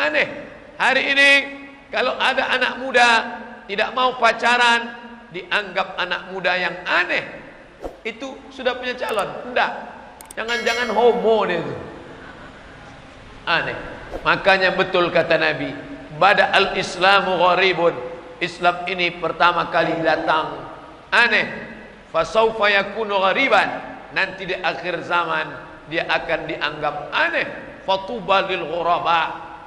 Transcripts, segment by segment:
aneh. Hari ini kalau ada anak muda tidak mau pacaran, dianggap anak muda yang aneh. Itu sudah punya calon. Enggak. Jangan-jangan homo dia itu. Aneh. Makanya betul kata Nabi, bada al-islamu gharibun. Islam ini pertama kali datang aneh. Fasaufa yakunu ghariban. Nanti di akhir zaman dia akan dianggap aneh. Fatuba lil ghuraba.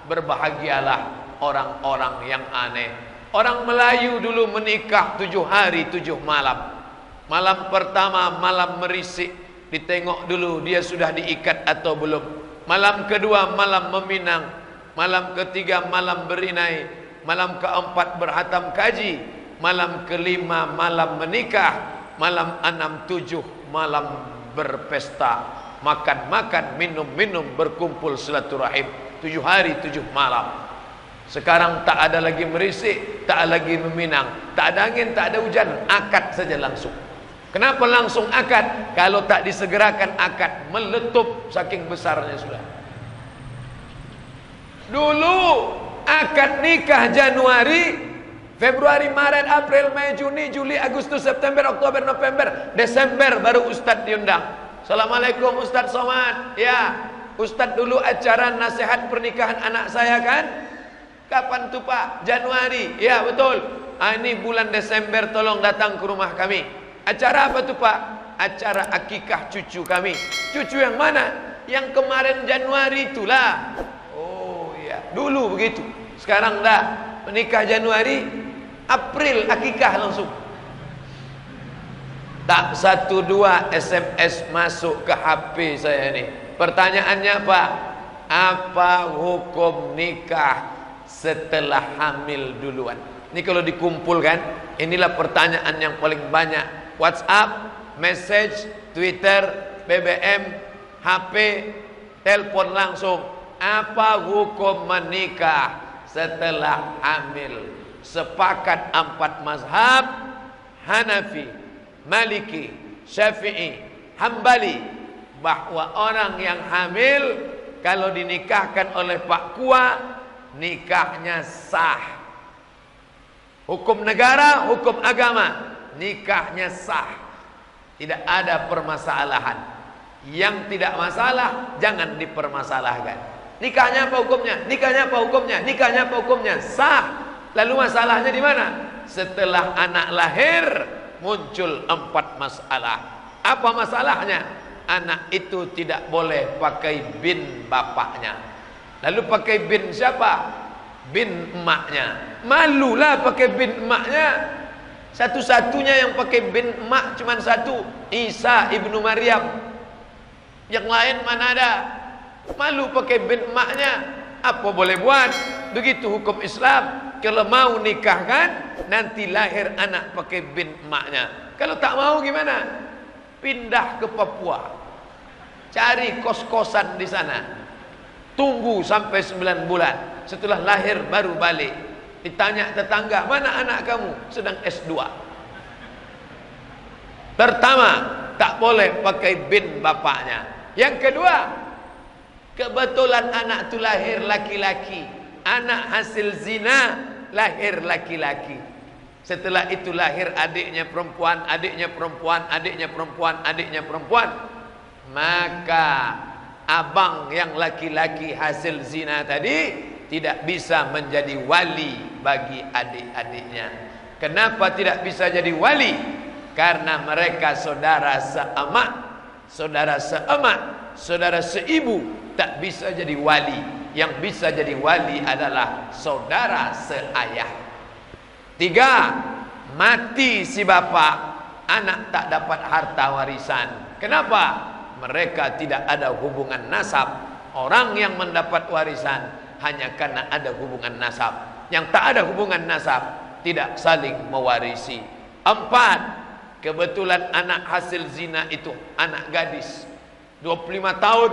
Berbahagialah orang-orang yang aneh. Orang Melayu dulu menikah 7 hari 7 malam. Malam pertama malam merisik, ditengok dulu dia sudah diikat atau belum. Malam kedua malam meminang. Malam ketiga malam berinai. Malam keempat berhatam kaji. Malam kelima malam menikah. Malam 6, 7 malam berpesta. Makan-makan, minum-minum, berkumpul silaturahim. 7 hari 7 malam. Sekarang tak ada lagi merisik, tak ada lagi meminang, tak ada angin, tak ada hujan, akad saja langsung. Kenapa langsung akad? Kalau tak disegerakan akad meletup saking besarnya sudah. Dulu akad nikah Januari, Februari, Maret, April, Mei, Juni, Juli, Agustus, September, Oktober, November, Desember baru Ustadz diundang. Assalamualaikum Ustadz Somad. Ya, Ustadz dulu acara nasihat pernikahan anak saya kan? Kapan tuh Pak? Januari. Ya betul. Ini bulan Desember tolong datang ke rumah kami. Acara apa tuh Pak? Acara akikah cucu kami. Cucu yang mana? Yang kemarin Januari itulah. Oh iya, dulu begitu. Sekarang dah menikah Januari, April akikah langsung. Tak 1-2 SMS masuk ke HP saya nih. Pertanyaannya Pak, apa hukum nikah setelah hamil duluan? Ini kalau dikumpulkan, inilah pertanyaan yang paling banyak. WhatsApp, message, Twitter, BBM, HP, telepon langsung. Apa hukum menikah setelah hamil? Sepakat 4 mazhab, Hanafi, Maliki, Syafi'i, Hambali, bahwa orang yang hamil kalau dinikahkan oleh Pak Kua, nikahnya sah. Hukum negara, hukum agama, nikahnya sah. Tidak ada permasalahan. Yang tidak masalah jangan dipermasalahkan. Nikahnya apa hukumnya? Nikahnya apa hukumnya? Nikahnya apa hukumnya? Sah. Lalu masalahnya di mana? Setelah anak lahir muncul 4 masalah. Apa masalahnya? Anak itu tidak boleh pakai bin bapaknya. Lalu pakai bin siapa? Bin emaknya. Malulah pakai bin emaknya. Satu-satunya yang pakai bin emak cuma satu, Isa ibnu Maryam. Yang lain mana ada? Malu pakai bin emaknya. Apa boleh buat? Begitu hukum Islam. Kalau mau nikahkan, nanti lahir anak pakai bin emaknya. Kalau tak mau gimana? Pindah ke Papua. Cari kos-kosan di sana. Tunggu sampai 9 bulan. Setelah lahir baru balik. Ditanya tetangga, mana anak kamu? Sedang S2. Pertama, tak boleh pakai bin bapaknya. Yang kedua, kebetulan anak itu lahir laki-laki. Anak hasil zina, lahir laki-laki. Setelah itu lahir adiknya perempuan, adiknya perempuan, adiknya perempuan, adiknya perempuan. Maka abang yang laki-laki hasil zina tadi tidak bisa menjadi wali bagi adik-adiknya. Kenapa tidak bisa jadi wali? Karena mereka saudara seemak, saudara seemak, saudara seibu, tak bisa jadi wali. Yang bisa jadi wali adalah saudara seayah. 3, mati si bapak, anak tak dapat harta warisan. Kenapa? Mereka tidak ada hubungan nasab. Orang yang mendapat warisan hanya karena ada hubungan nasab. Yang tak ada hubungan nasab tidak saling mewarisi. 4, kebetulan anak hasil zina itu anak gadis 25 tahun,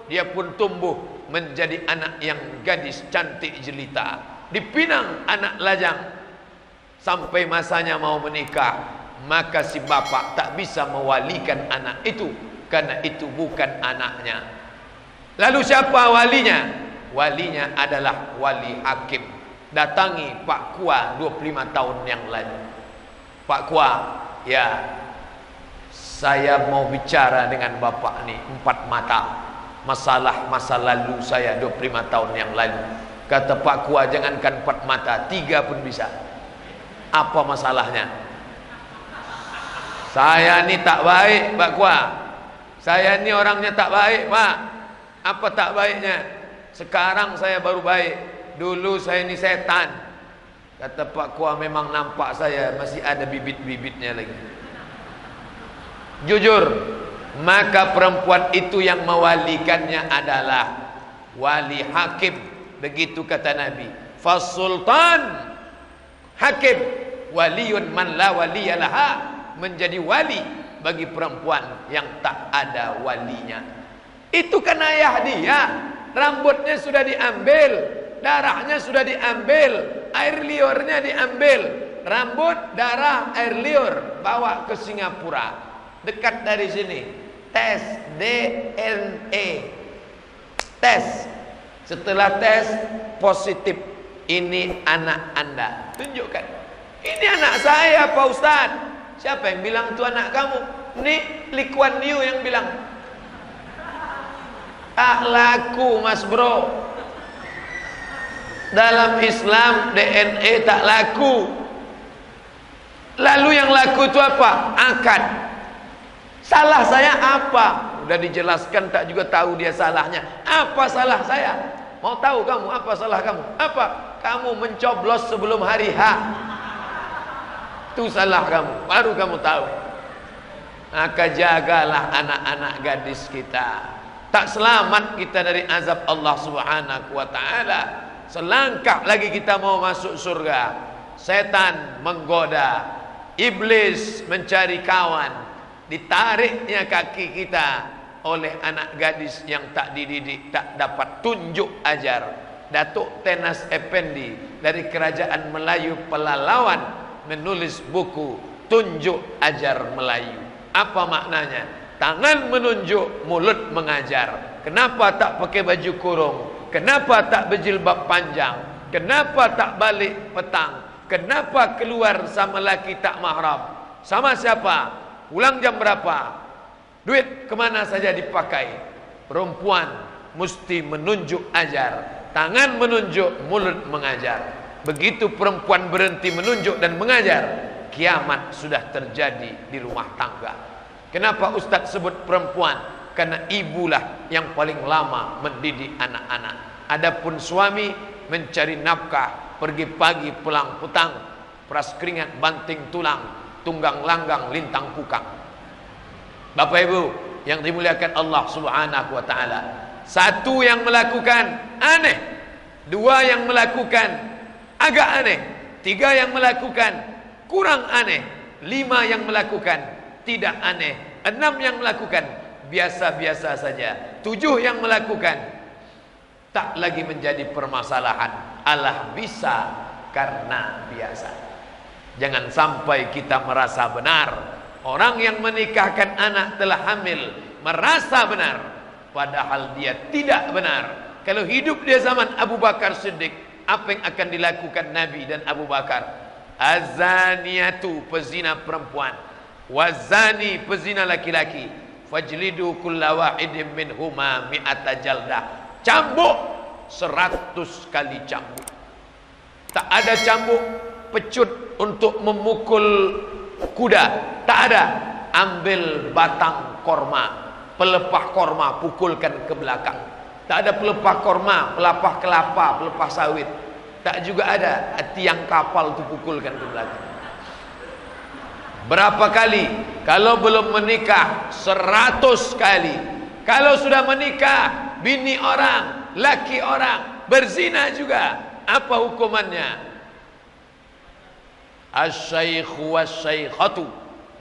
dia pun tumbuh menjadi anak yang gadis cantik jelita. Dipinang anak lajang sampai masanya mau menikah, maka si bapak tak bisa mewalikan anak itu karena itu bukan anaknya. Lalu siapa walinya? walinya adalah wali hakim. Datangi Pak Kua 25 tahun yang lalu. Pak Kua, ya, saya mau bicara dengan Bapak nih 4 mata. Masalah masa lalu saya 25 tahun yang lalu. Kata Pak Kua, jangankan 4 mata, 3 pun bisa. Apa masalahnya? Saya ni tak baik, Pak Kua. Saya ni orangnya tak baik, Pak. Apa tak baiknya? Sekarang saya baru baik. Dulu saya ni setan. Kata Pak Kua, memang nampak saya masih ada bibit-bibitnya lagi. Jujur, maka perempuan itu yang mewalikannya adalah wali hakim. Begitu kata Nabi. Fasultan hakim waliyun man la waliyalaha. Menjadi wali bagi perempuan yang tak ada walinya. Itu kan ayah dia. Rambutnya sudah diambil, darahnya sudah diambil, air liurnya diambil. Rambut, darah, air liur bawa ke Singapura. Dekat dari sini. Tes DNA. Tes. Setelah tes positif, ini anak Anda. Tunjukkan. Ini anak saya, Pak Ustaz. Siapa yang bilang itu anak kamu? Ini Lee Kuan Yew yang bilang. Tak laku, Mas Bro. Dalam Islam DNA tak laku. Lalu yang laku itu apa? Akad. Salah saya apa? Udah dijelaskan, tak juga tahu dia salahnya. Apa salah saya? Mau tahu kamu apa salah kamu? Apa? Kamu mencoblos sebelum hari H. Itu salah kamu, baru kamu tahu. Maka jagalah anak-anak gadis kita. Tak selamat kita dari azab Allah Subhanahu wa ta'ala. Selangkah lagi kita mau masuk surga. Setan menggoda, iblis mencari kawan. Ditariknya kaki kita oleh anak gadis yang tak dididik, tak dapat tunjuk ajar. Datuk Tenas Effendi dari Kerajaan Melayu Pelalawan menulis buku Tunjuk Ajar Melayu. Apa maknanya? Tangan menunjuk, mulut mengajar. Kenapa tak pakai baju kurung? Kenapa tak berjilbab panjang? Kenapa tak balik petang? Kenapa keluar sama laki tak mahram? Sama siapa? Pulang jam berapa? Duit kemana saja dipakai? Perempuan mesti menunjuk ajar. Tangan menunjuk, mulut mengajar. Begitu perempuan berhenti menunjuk dan mengajar, kiamat sudah terjadi di rumah tangga. Kenapa Ustaz sebut perempuan? Karena ibulah yang paling lama mendidik anak-anak. Adapun suami mencari nafkah, pergi pagi pulang petang, peras keringat banting tulang, tunggang langgang lintang kukang. Bapak Ibu yang dimuliakan Allah Subhanahu wa ta'ala, satu yang melakukan aneh, dua yang melakukan agak aneh, 3 yang melakukan kurang aneh, 5 yang melakukan tidak aneh, 6 yang melakukan biasa-biasa saja, 7 yang melakukan tak lagi menjadi permasalahan. Allah bisa karena biasa. Jangan sampai kita merasa benar. Orang yang menikahkan anak telah hamil merasa benar, padahal dia tidak benar. Kalau hidup dia zaman Abu Bakar Siddiq, apa yang akan dilakukan Nabi dan Abu Bakar? Azaniyatu, pezina perempuan, wazani, pezina laki-laki, fajlidu kulla wahidin minhuma mi'ata jaldah. Cambuk 100 kali cambuk. Tak ada cambuk pecut untuk memukul kuda, tak ada. Ambil batang korma, pelepah korma, pukulkan ke belakang. Tak ada pelepah korma, pelepah kelapa, pelepah sawit. Tak juga ada tiang kapal itu pukulkan ke belakang. Berapa kali? Kalau belum menikah 100 kali. Kalau sudah menikah, bini orang, laki orang, berzina juga, apa hukumannya? Asy-syaikhu wasy-syaikhatu,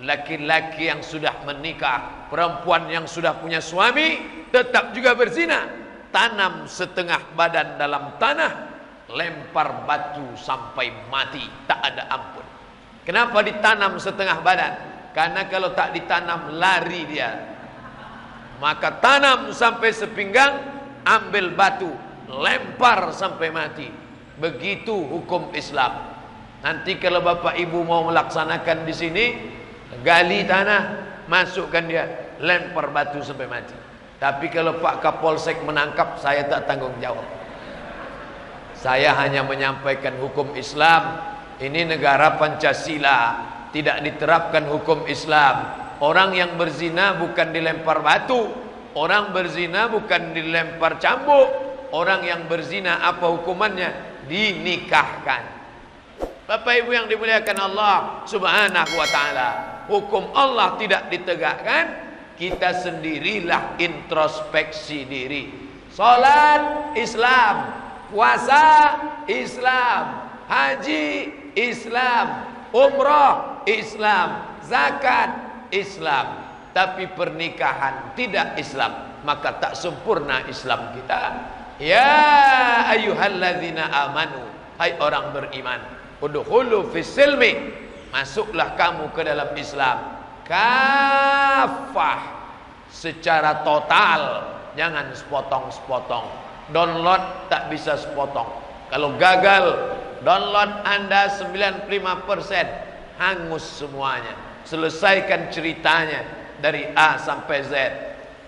laki-laki yang sudah menikah, perempuan yang sudah punya suami tetap juga berzina. Tanam setengah badan dalam tanah, lempar batu sampai mati, tak ada ampun. Kenapa ditanam setengah badan? Karena kalau tak ditanam lari dia. Maka tanam sampai sepinggang, ambil batu, lempar sampai mati. Begitu hukum Islam. Nanti kalau bapak ibu mau melaksanakan di sini, gali tanah, masukkan dia, lempar batu sampai mati. Tapi kalau Pak Kapolsek menangkap, saya tak tanggung jawab. Saya hanya menyampaikan hukum Islam. Ini negara Pancasila, tidak diterapkan hukum Islam. Orang yang berzina bukan dilempar batu, orang berzina bukan dilempar cambuk. Orang yang berzina apa hukumannya? Dinikahkan. Bapak Ibu yang dimuliakan Allah Subhanahu wa taala, hukum Allah tidak ditegakkan, kita sendirilah introspeksi diri. Salat Islam, puasa Islam, haji Islam, umrah Islam, zakat Islam, tapi pernikahan tidak Islam, maka tak sempurna Islam kita. Ya ayyuhalladzina amanu, hai orang beriman, udkhulu fis silmi, masuklah kamu ke dalam Islam kafah, secara total, jangan sepotong-sepotong. Download tak bisa sepotong. Kalau gagal download Anda 95%, hangus semuanya. Selesaikan ceritanya dari A sampai Z.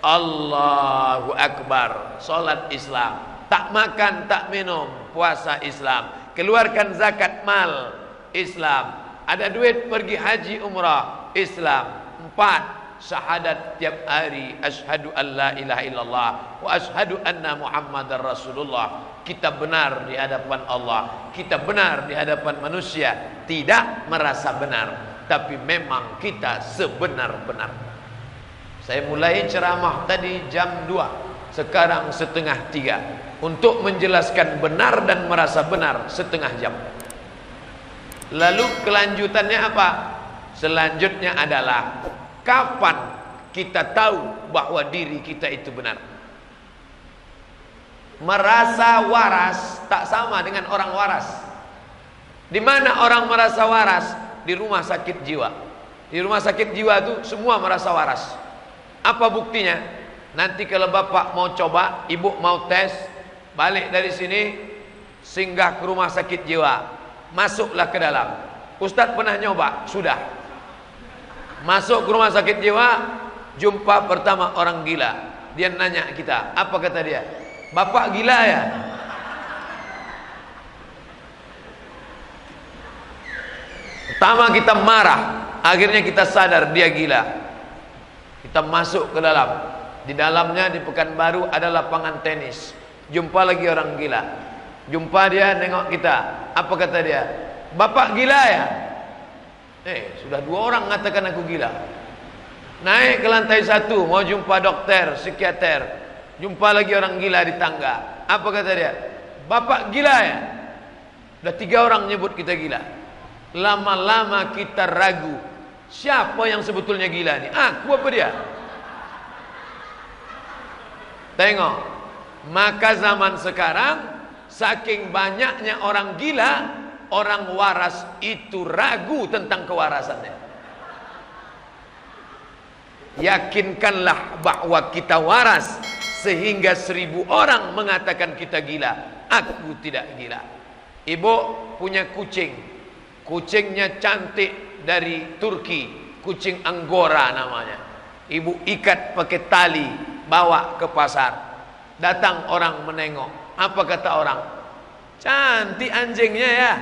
Allahu Akbar, salat Islam, tak makan tak minum, puasa Islam, keluarkan zakat mal Islam, ada duit pergi haji umrah Islam. 4, syahadat tiap hari, asyhadu an la ilaha illallah wa asyhadu anna muhammadar rasulullah. Kita benar di hadapan Allah, kita benar di hadapan manusia, tidak merasa benar, tapi memang kita sebenar-benar. Saya mulai ceramah tadi jam 2, sekarang setengah 3, untuk menjelaskan benar dan merasa benar setengah jam. Lalu kelanjutannya apa? Selanjutnya adalah kapan kita tahu bahwa diri kita itu benar. Merasa waras tak sama dengan orang waras. Di mana orang merasa waras? Di rumah sakit jiwa. Di rumah sakit jiwa itu semua merasa waras. Apa buktinya? Nanti kalau bapak mau coba, ibu mau tes, balik dari sini, singgah ke rumah sakit jiwa, masuklah ke dalam. Ustadz pernah nyoba? Sudah. Masuk ke rumah sakit jiwa, jumpa pertama orang gila. Dia nanya kita, apa kata dia? Bapak gila ya? Pertama kita marah, akhirnya kita sadar dia gila. Kita masuk ke dalam. Di dalamnya di Pekanbaru ada lapangan tenis. Jumpa lagi orang gila. Jumpa dia, nengok kita. Apa kata dia? Bapak gila ya? Sudah 2 orang mengatakan aku gila. Naik ke lantai 1, mau jumpa dokter, psikiater. Jumpa lagi orang gila di tangga. Apa kata dia? Bapak gila ya? Sudah 3 orang nyebut kita gila. Lama-lama kita ragu, siapa yang sebetulnya gila nih? Aku apa dia? Tengok, maka zaman sekarang saking banyaknya orang gila, orang waras itu ragu tentang kewarasannya. Yakinkanlah bahwa kita waras, sehingga 1000 orang mengatakan kita gila. Aku tidak gila. Ibu punya kucing, kucingnya cantik dari Turki, kucing Anggora namanya. Ibu ikat pakai tali, bawa ke pasar. Datang orang menengok. Apa kata orang? Cantik anjingnya ya.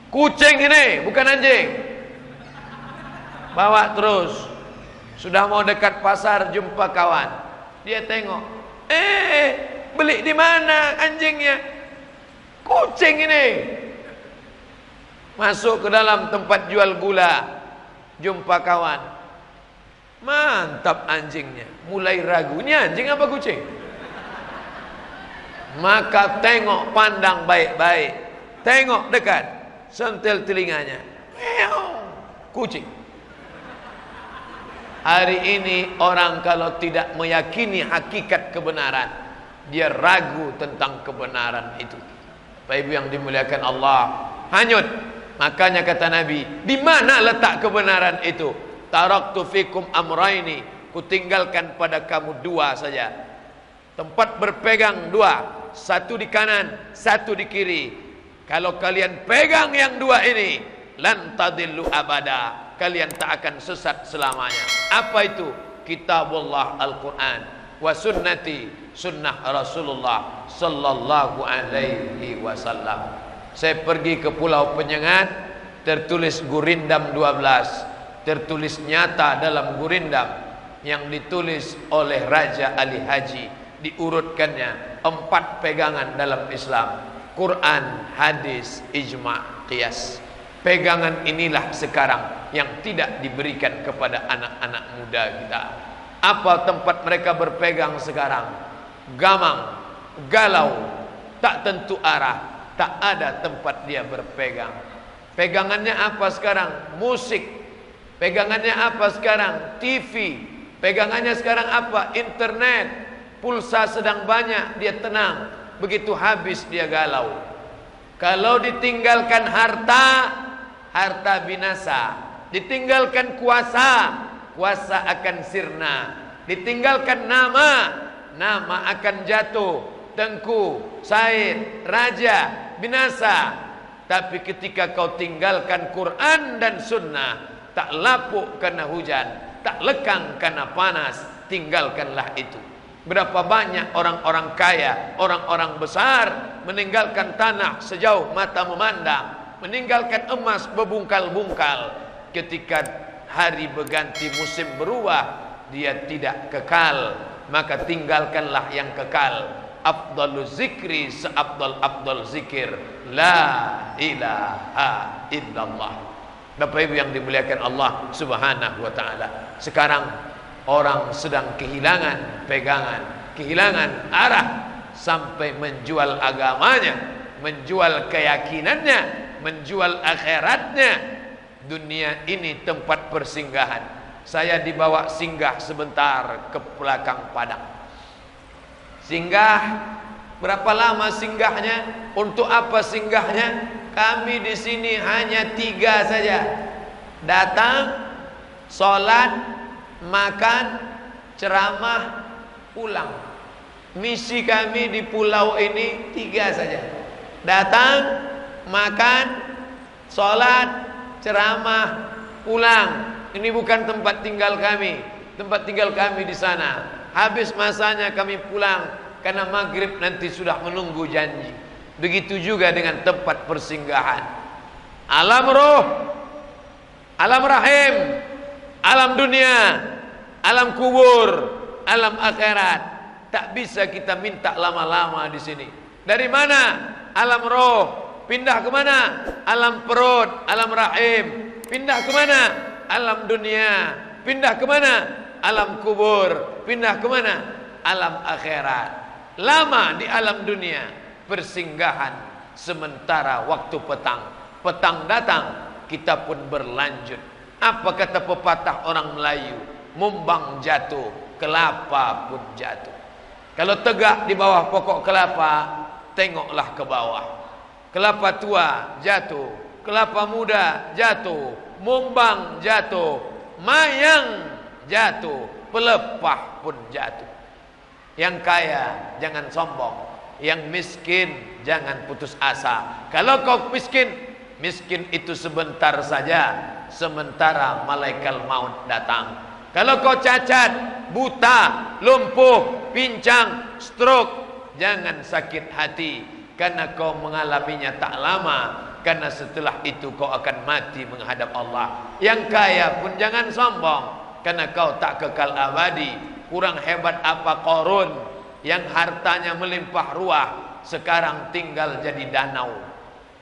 Kucing ini, bukan anjing. Bawa terus. Sudah mau dekat pasar, jumpa kawan. Dia tengok. Beli di mana anjingnya? Kucing ini. Masuk ke dalam tempat jual gula, jumpa kawan. Mantap anjingnya. Mulai ragu, ini anjing apa kucing? Maka tengok, pandang baik-baik. Tengok dekat, sentil telinganya. Kucing. Hari ini orang kalau tidak meyakini hakikat kebenaran, dia ragu tentang kebenaran itu. Bapak Ibu yang dimuliakan Allah, hanyut. Makanya kata Nabi, di mana letak kebenaran itu? Taraktu fikum amraini, kutinggalkan pada kamu 2 saja. Tempat berpegang 2. satu di kanan, satu di kiri. Kalau kalian pegang yang dua ini, lan tadillu abada, kalian tak akan sesat selamanya. Apa itu? Kitabullah Al-Quran wa sunnati, sunnah Rasulullah sallallahu alaihi wasallam. Saya pergi ke Pulau Penyengat, tertulis Gurindam 12, tertulis nyata dalam Gurindam yang ditulis oleh Raja Ali Haji. Diurutkannya 4 pegangan dalam Islam: Quran, hadis, ijma', qiyas. Pegangan inilah sekarang yang tidak diberikan kepada anak-anak muda kita. Apa tempat mereka berpegang sekarang? Gamang, galau, tak tentu arah, tak ada tempat dia berpegang. Pegangannya apa sekarang? Musik. Pegangannya apa sekarang? TV. Pegangannya sekarang apa? Internet. Pulsa sedang banyak, dia tenang. Begitu habis dia galau. Kalau ditinggalkan harta, harta binasa. Ditinggalkan kuasa, kuasa akan sirna. Ditinggalkan nama, nama akan jatuh. Tengku, Said, Raja, binasa. Tapi ketika kau tinggalkan Quran dan Sunnah, tak lapuk karena hujan, tak lekang karena panas, tinggalkanlah itu. Berapa banyak orang-orang kaya, orang-orang besar meninggalkan tanah sejauh mata memandang, meninggalkan emas bebungkal-bungkal. Ketika hari berganti, musim berubah, dia tidak kekal, maka tinggalkanlah yang kekal. Afdalu zikri seabdal-abdal zikir la ilaha illallah. Bapak Ibu yang dimuliakan Allah Subhanahu wa taala, sekarang orang sedang kehilangan pegangan, kehilangan arah, sampai menjual agamanya, menjual keyakinannya, menjual akhiratnya. Dunia ini tempat persinggahan. Saya dibawa singgah sebentar ke belakang padang. Singgah, berapa lama singgahnya? Untuk apa singgahnya? Kami di sini hanya 3 saja. Datang, sholat, makan, ceramah, pulang. Misi kami di pulau ini 3 saja. Datang, makan, sholat, ceramah, pulang. Ini bukan tempat tinggal kami. Tempat tinggal kami di sana. Habis masanya kami pulang, karena maghrib nanti sudah menunggu janji. Begitu juga dengan tempat persinggahan. Alam roh, alam rahim, alam dunia, alam kubur, alam akhirat. Tak bisa kita minta lama-lama di sini. Dari mana? Alam roh. Pindah ke mana? Alam perut, alam rahim. Pindah ke mana? Alam dunia. Pindah ke mana? Alam kubur. Pindah ke mana? Alam akhirat. Lama di alam dunia, persinggahan sementara waktu petang. Petang datang, kita pun berlanjut. Apa kata pepatah orang Melayu? Mumbang jatuh, kelapa pun jatuh. Kalau tegak di bawah pokok kelapa, tengoklah ke bawah. Kelapa tua jatuh, kelapa muda jatuh, mumbang jatuh, mayang jatuh, pelepah pun jatuh. Yang kaya jangan sombong, yang miskin jangan putus asa. Kalau kau miskin, miskin itu sebentar saja, sementara malaikat maut datang. Kalau kau cacat, buta, lumpuh, pincang, stroke, jangan sakit hati, karena kau mengalaminya tak lama, karena setelah itu kau akan mati menghadap Allah. Yang kaya pun jangan sombong, karena kau tak kekal abadi. Kurang hebat apa Qarun yang hartanya melimpah ruah, sekarang tinggal jadi danau.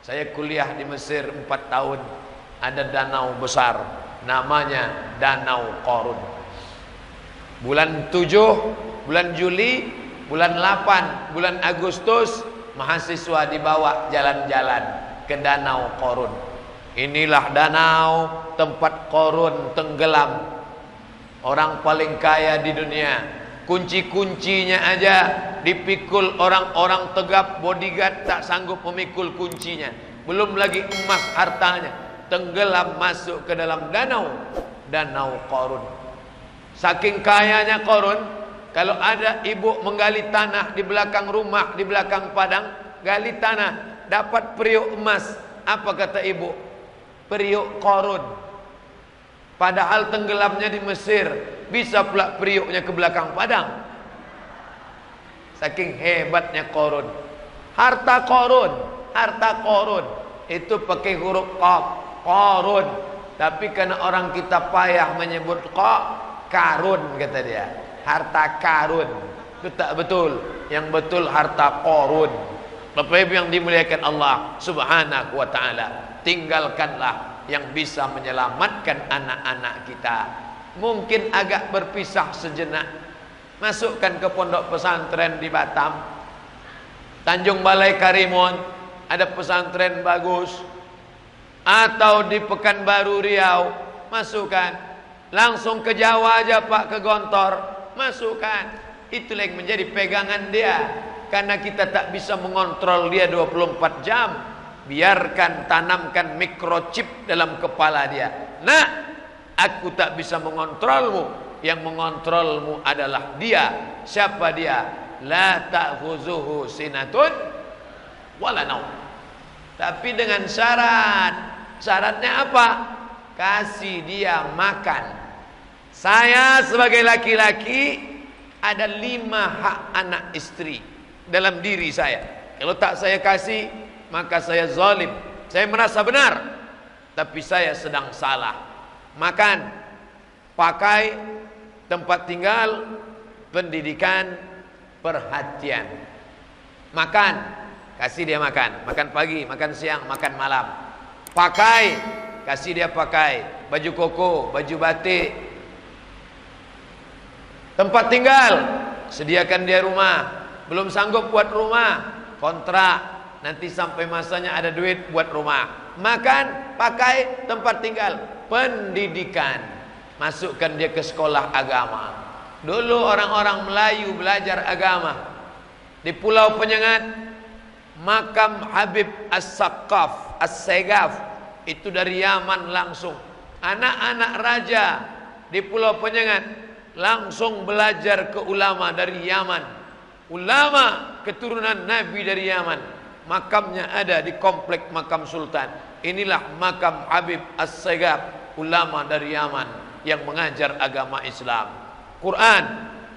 Saya kuliah di Mesir 4 tahun, ada danau besar namanya Danau Qarun. Bulan 7, bulan Juli, bulan 8, bulan Agustus, mahasiswa dibawa jalan-jalan ke Danau Qarun. Inilah danau tempat Qarun tenggelam. Orang paling kaya di dunia, kunci-kuncinya aja dipikul orang-orang tegap, bodyguard tak sanggup memikul kuncinya. Belum lagi emas hartanya, tenggelam masuk ke dalam danau, Danau Qarun. Saking kayanya Qarun, Kalau ada ibu menggali tanah di belakang rumah, di belakang padang, gali tanah, dapat periuk emas. Apa kata ibu? Periuk korun. Padahal tenggelamnya di Mesir, bisa pula periuknya ke belakang padang. Saking hebatnya korun. Harta korun itu pakai huruf qaf, korun. Tapi karena orang kita payah menyebut qaf, karun kata dia. Harta karun. Itu tak betul. Yang betul harta korun. Bapak Ibu yang dimuliakan Allah Subhanahu wa taala, tinggalkanlah yang bisa menyelamatkan anak-anak kita. Mungkin agak berpisah sejenak. Masukkan ke pondok pesantren di Batam, Tanjung Balai Karimun, ada pesantren bagus. Atau di Pekanbaru Riau, masukkan. Langsung ke Jawa aja Pak, ke Gontor, masukkan. Itulah yang menjadi pegangan dia. Karena kita tak bisa mengontrol dia 24 jam. Biarkan, tanamkan microchip dalam kepala dia. Nah, aku tak bisa mengontrolmu. Yang mengontrolmu adalah dia. Siapa dia? La ta'khuzuhu sinatun wala naum. Tapi dengan syarat. Syaratnya apa? Kasih dia makan. Saya sebagai laki-laki ada 5 hak anak istri dalam diri saya. Kalau tak saya kasih, maka saya zalim. Saya merasa benar, tapi saya sedang salah. Makan, pakai, tempat tinggal, pendidikan, perhatian. Makan, kasih dia makan. Makan pagi, makan siang, makan malam. Pakai, kasih dia pakai. Baju koko, baju batik. Tempat tinggal, sediakan dia rumah. Belum sanggup buat rumah, kontrak. Nanti sampai masanya ada duit buat rumah. Makan, pakai, tempat tinggal. Pendidikan, masukkan dia ke sekolah agama. Dulu orang-orang Melayu belajar agama di Pulau Penyengat, makam Habib As-Saqqaf, As-Segaf, itu dari Yaman langsung. Anak-anak raja di Pulau Penyengat langsung belajar ke ulama dari Yaman. Ulama keturunan Nabi dari Yaman. Makamnya ada di komplek makam Sultan. Inilah makam Habib As-Segaf, ulama dari Yaman yang mengajar agama Islam. Quran,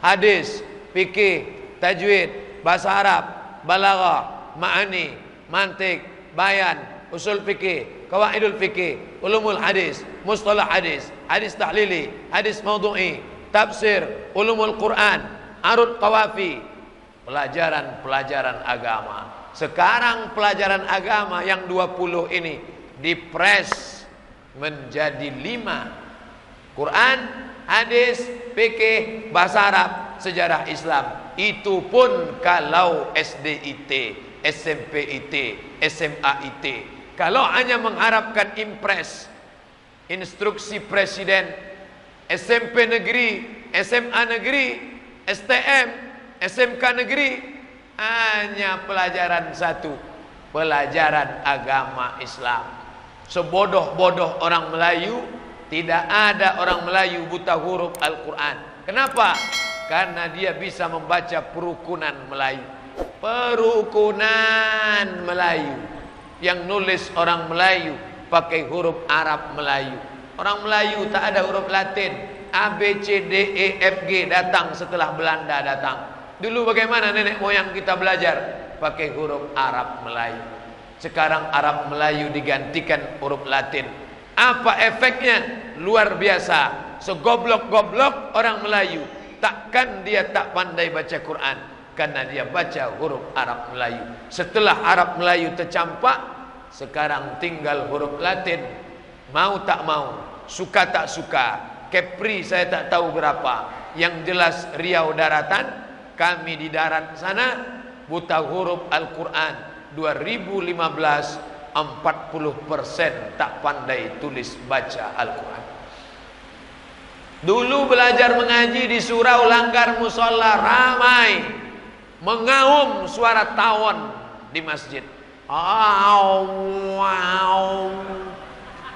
hadis, fikih, tajwid, bahasa Arab, balaghah, ma'ani, mantik, bayan, usul fikih, qawaidul fikih, ulumul hadis, mustalah hadis, hadis tahlili, hadis maudhu'i, tafsir, ulumul Quran, arud qawafi, pelajaran-pelajaran agama. Sekarang pelajaran agama yang 20 ini dipres menjadi 5. Quran, hadis, fikih, bahasa Arab, sejarah Islam. Itu pun kalau SDIT, SMPIT, SMAIT. Kalau hanya mengharapkan impres, instruksi presiden, SMP negeri, SMA negeri, STM, SMK negeri, hanya pelajaran satu, pelajaran agama Islam. Sebodoh-bodoh orang Melayu, tidak ada orang Melayu buta huruf Al-Quran. Kenapa? Karena dia bisa membaca perukunan Melayu. Perukunan Melayu. Yang nulis orang Melayu pakai huruf Arab Melayu. Orang Melayu tak ada huruf Latin. A, B, C, D, E, F, G datang setelah Belanda datang. Dulu bagaimana nenek moyang kita belajar? Pakai huruf Arab Melayu. Sekarang Arab Melayu digantikan huruf Latin. Apa efeknya? Luar biasa. Segoblok-goblok orang Melayu, takkan dia tak pandai baca Quran, karena dia baca huruf Arab Melayu. Setelah Arab Melayu tercampak, sekarang tinggal huruf Latin. Mau tak mau, suka tak suka, Kepri saya tak tahu berapa. Yang jelas Riau daratan, kami di darat sana buta huruf Al-Quran. 2015 40% tak pandai tulis baca Al-Quran. Dulu belajar mengaji di surau langgar musola ramai, mengaum suara tawon di masjid.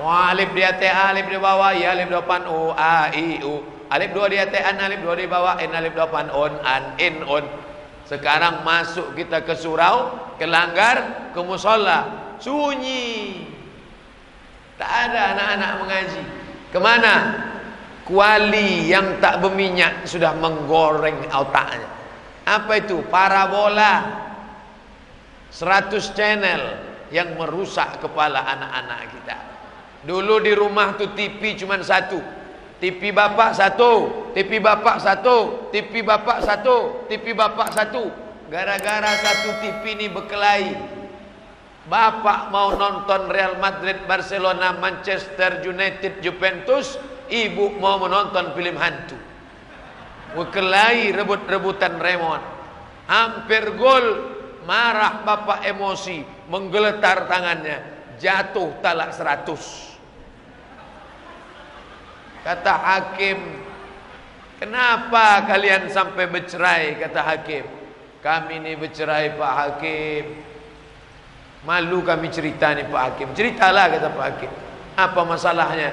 Alif di atas, alif di bawah, ya alif di depan, u, a, i, u. Alif 2 di atas an, alif 2 di bawah, in alif 8 on, an, in, on. Sekarang masuk kita ke surau, ke langgar, ke musola, sunyi. Tak ada anak-anak mengaji. Kemana? Kuali yang tak berminyak sudah menggoreng otaknya. Apa itu? Parabola. 100 channel yang merusak kepala anak-anak kita. Dulu di rumah tu TV cuma satu. TV bapak satu, TV bapak satu, TV bapak satu, TV bapak satu. Gara-gara satu TV ini berkelahi. Bapak mau nonton Real Madrid, Barcelona, Manchester United, Juventus. Ibu mau menonton film hantu. Berkelahi, rebut-rebutan remote. Hampir gol. Marah bapak emosi, menggeletar tangannya, jatuh talak 100. Kata hakim, kenapa kalian sampai bercerai? Kata hakim, kami ini bercerai Pak Hakim. Malu kami cerita nih Pak Hakim. Ceritalah kata Pak Hakim. Apa masalahnya?